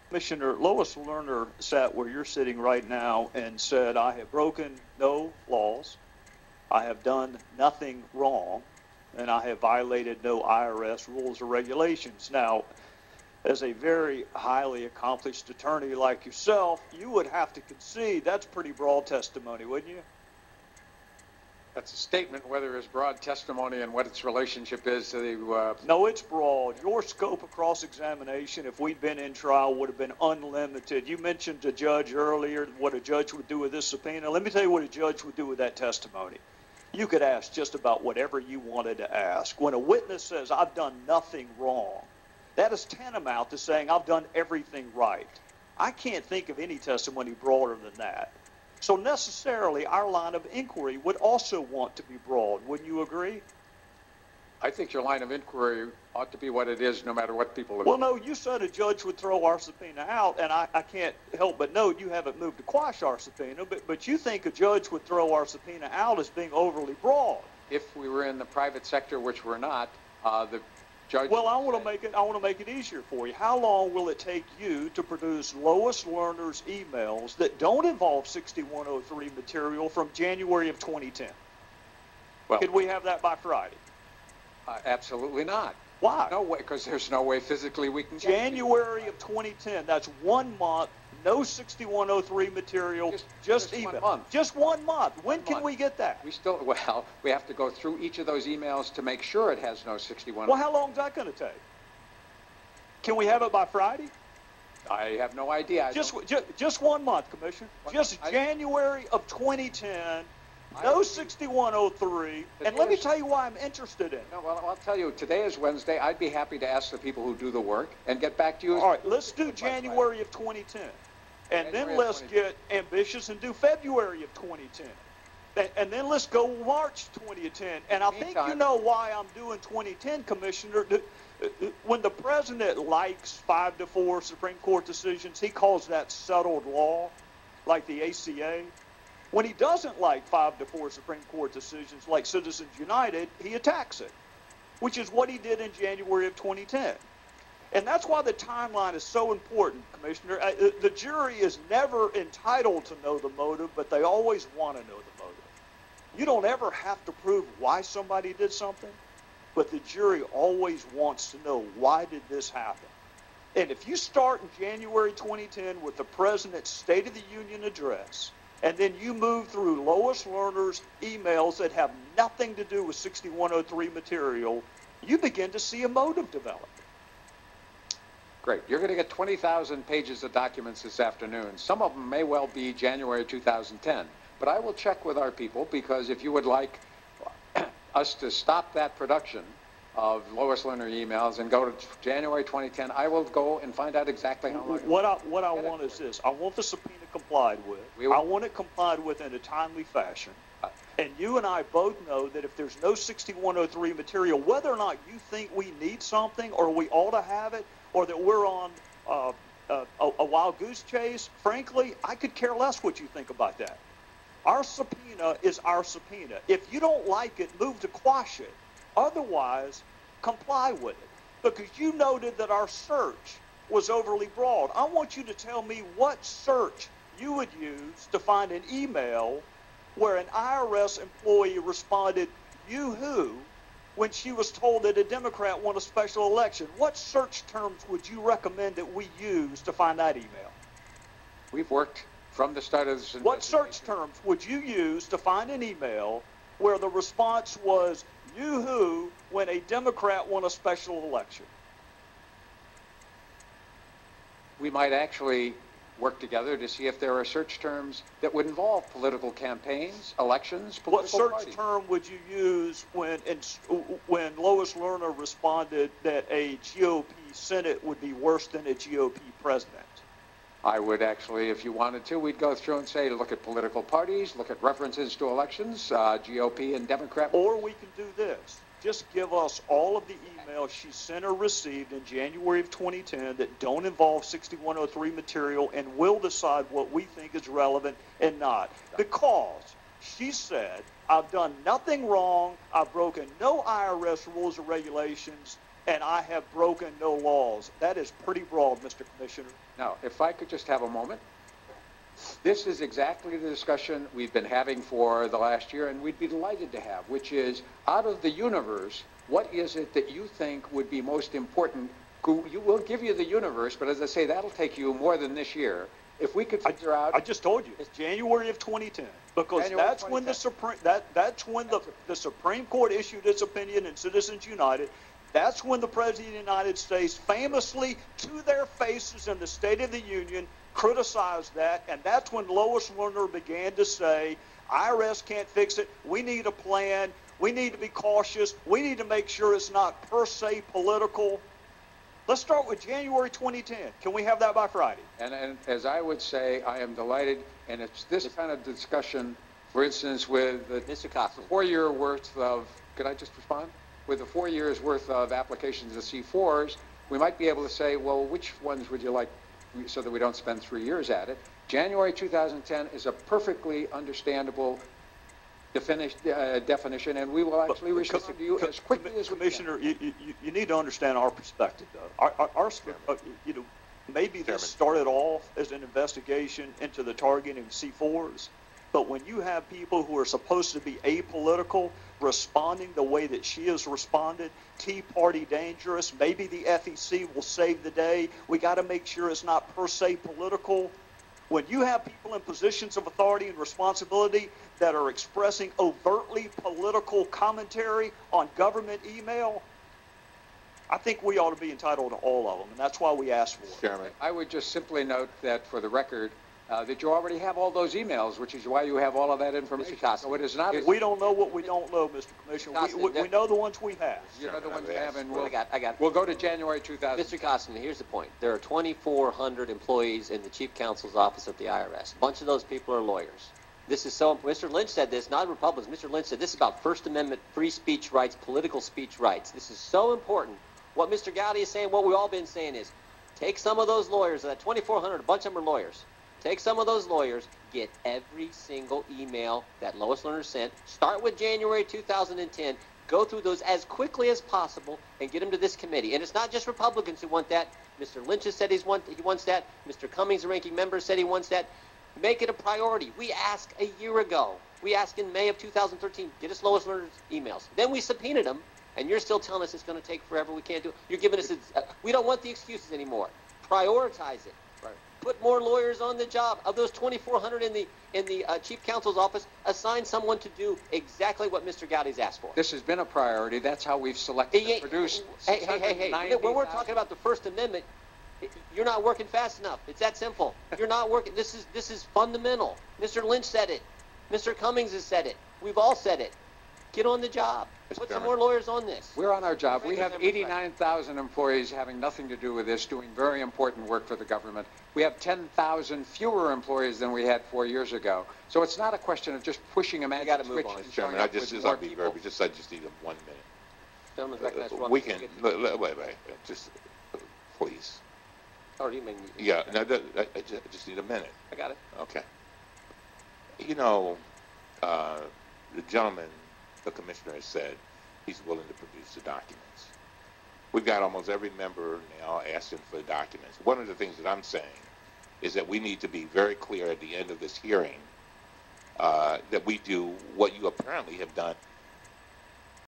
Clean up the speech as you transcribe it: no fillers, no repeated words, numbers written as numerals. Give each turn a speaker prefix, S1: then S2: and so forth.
S1: Commissioner, Lois Lerner sat where you're sitting right now and said, I have broken no laws, I have done nothing wrong, and I have violated no IRS rules or regulations. Now, as a very highly accomplished attorney like yourself, you would have to concede that's pretty broad testimony, wouldn't you?
S2: That's a statement, whether it's broad testimony and what its relationship is to the...
S1: No, it's broad. Your scope of cross-examination, if we'd been in trial, would have been unlimited. You mentioned a judge earlier, what a judge would do with this subpoena. Let me tell you what a judge would do with that testimony. You could ask just about whatever you wanted to ask. When a witness says, I've done nothing wrong, that is tantamount to saying, I've done everything right. I can't think of any testimony broader than that. So necessarily, our line of inquiry would also want to be broad. Wouldn't you agree?
S2: I think your line of inquiry ought to be what it is, no matter what people have.
S1: Well, no, you said a judge would throw our subpoena out, and I can't help but note you haven't moved to quash our subpoena, but you think a judge would throw our subpoena out as being overly broad.
S2: If we were in the private sector, which we're not, the judge...
S1: Well, I want to make it easier for you. How long will it take you to produce Lois Lerner's emails that don't involve 6103 material from January of 2010?
S2: Well,
S1: could we have that by Friday?
S2: Absolutely not.
S1: Why?
S2: No way, because there's no way physically we can get
S1: January of 2010. That's 1 month. No 6103 material. Just email.
S2: 1 month.
S1: Just 1 month. When can we get that?
S2: We have to go through each of those emails to make sure it has no 61.
S1: Well, how long is that going to take? Can we have it by Friday?
S2: I have no idea.
S1: Just 1 month, Commissioner. January of 2010. No 6103, and let me tell you why I'm interested in it.
S2: No, well, I'll tell you, today is Wednesday. I'd be happy to ask the people who do the work and get back to you.
S1: All right, let's do January of 2010. And then let's get ambitious and do February of 2010. And then let's go March 2010. And I think you know why I'm doing 2010, Commissioner. When the president likes 5-4 Supreme Court decisions, he calls that settled law, like the ACA. When he doesn't like 5-4 Supreme Court decisions like Citizens United, he attacks it, which is what he did in January of 2010. And that's why the timeline is so important, Commissioner. The jury is never entitled to know the motive, but they always want to know the motive. You don't ever have to prove why somebody did something, but the jury always wants to know, why did this happen? And if you start in January 2010 with the President's State of the Union address, and then you move through Lois Lerner's emails that have nothing to do with 6103 material, you begin to see a motive develop.
S2: Great. You're going to get 20,000 pages of documents this afternoon. Some of them may well be January 2010. But I will check with our people, because if you would like us to stop that production of Lois Lerner emails and go to January 2010, I will go and find out exactly how long.
S1: What I want is this. I want the subpoena complied with. I want it complied with in a timely fashion. And you and I both know that if there's no 6103 material, whether or not you think we need something or we ought to have it, or that we're on a wild goose chase, frankly, I could care less what you think about that. Our subpoena is our subpoena. If you don't like it, move to quash it. Otherwise, comply with it. Because you noted that our search was overly broad. I want you to tell me what search you would use to find an email where an IRS employee responded, "You who?" when she was told that a Democrat won a special election. What search terms would you recommend that we use to find that email?
S2: We've worked from the start of this investigation.
S1: What search terms would you use to find an email where the response was, "You who?" when a Democrat won a special election?
S2: We might actually work together to see if there are search terms that would involve political campaigns, elections, political
S1: What
S2: parties.
S1: search term would you use when Lois Lerner responded that a GOP Senate would be worse than a GOP president?
S2: I would actually, if you wanted to, we'd go through and say, look at political parties, look at references to elections, GOP and Democrat.
S1: Or we can do this. Just give us all of the emails she sent or received in January of 2010 that don't involve 6103 material, and we'll decide what we think is relevant and not. Because she said, "I've done nothing wrong, I've broken no IRS rules or regulations, and I have broken no laws. That is pretty broad, Mr. Commissioner.
S2: Now, if I could just have a moment. This is exactly the discussion we've been having for the last year, and we'd be delighted to have, which is, out of the universe, what is it that you think would be most important? We'll give you the universe, but as I say, that'll take you more than this year. If we could figure out...
S1: I just told you, it's January of 2010, because
S2: January
S1: that's
S2: 2010.
S1: when that's when the Supreme Court issued its opinion in Citizens United. That's when the President of the United States famously, to their faces in the State of the Union, criticized that, and that's when Lois Lerner began to say, IRS can't fix it, we need a plan, we need to be cautious, we need to make sure it's not per se political. Let's start with January 2010. Can we have that by Friday?
S2: And as I would say, I am delighted, and it's this kind of discussion, for instance, with the
S3: Mr. Koskinen.
S2: 4-year worth of, could I just respond? With the 4 years worth of applications of C4s, we might be able to say, well, which ones would you like, so that we don't spend 3 years at it. January 2010 is a perfectly understandable definition, and we will actually respond to you as quickly as we can.
S1: Commissioner, you need to understand our perspective, though. Maybe this started off as an investigation into the targeting of C4s, but when you have people who are supposed to be apolitical responding the way that she has responded, Tea Party dangerous, maybe the FEC will save the day, we got to make sure it's not per se political. When you have people in positions of authority and responsibility that are expressing overtly political commentary on government email, I think we ought to be entitled to all of them, and that's why we asked for it.
S2: Chairman, I would just simply note that, for the record, that you already have all those emails, which is why you have all of that information. So it is not.
S1: We don't know what we don't know, Mr. Commissioner. We know the ones we have.
S2: You know the ones you have, and
S3: I got.
S2: We'll go to January 2000.
S3: Mr. Koskinen, here's the point. There are 2,400 employees in the Chief Counsel's office at the IRS. A bunch of those people are lawyers. This is so. Mr. Lynch said this, not Republicans. Mr. Lynch said this is about First Amendment free speech rights, political speech rights. This is so important. What Mr. Gowdy is saying, what we've all been saying is, take some of those lawyers, that 2,400, a bunch of them are lawyers. Take some of those lawyers, get every single email that Lois Lerner sent, start with January 2010, go through those as quickly as possible, and get them to this committee. And it's not just Republicans who want that. Mr. Lynch has said he wants that. Mr. Cummings, the ranking member, said he wants that. Make it a priority. We asked a year ago. We asked in May of 2013, get us Lois Lerner's emails. Then we subpoenaed them, and you're still telling us it's going to take forever, we can't do it. You're giving us, we don't want the excuses anymore. Prioritize it.
S2: Right.
S3: Put more lawyers on the job. Of those 2,400 in the Chief Counsel's office, assign someone to do exactly what Mr. Gowdy's asked for.
S2: This has been a priority. That's how we've selected and produced.
S3: Hey. When we're talking about the First Amendment, you're not working fast enough. It's that simple. You're not working. This is fundamental. Mr. Lynch said it. Mr. Cummings has said it. We've all said it. Get on the job. Put some more lawyers on this.
S2: We're on our job. We have 89,000 employees having nothing to do with this, doing very important work for the government. We have 10,000 fewer employees than we had 4 years ago. So it's not a question of just pushing a magic switch.
S4: Mr. Chairman, I just need 1 minute.
S3: Gentleman's recognized for 1
S4: We
S3: minute.
S4: can, wait, just, please.
S3: Oh, you mean?
S4: Yeah, no, I just need a minute.
S3: I got it.
S4: Okay. You know, the gentleman, the commissioner, has said he's willing to produce the documents. We've got almost every member now asking for the documents. One of the things that I'm saying is that we need to be very clear at the end of this hearing that we do what you apparently have done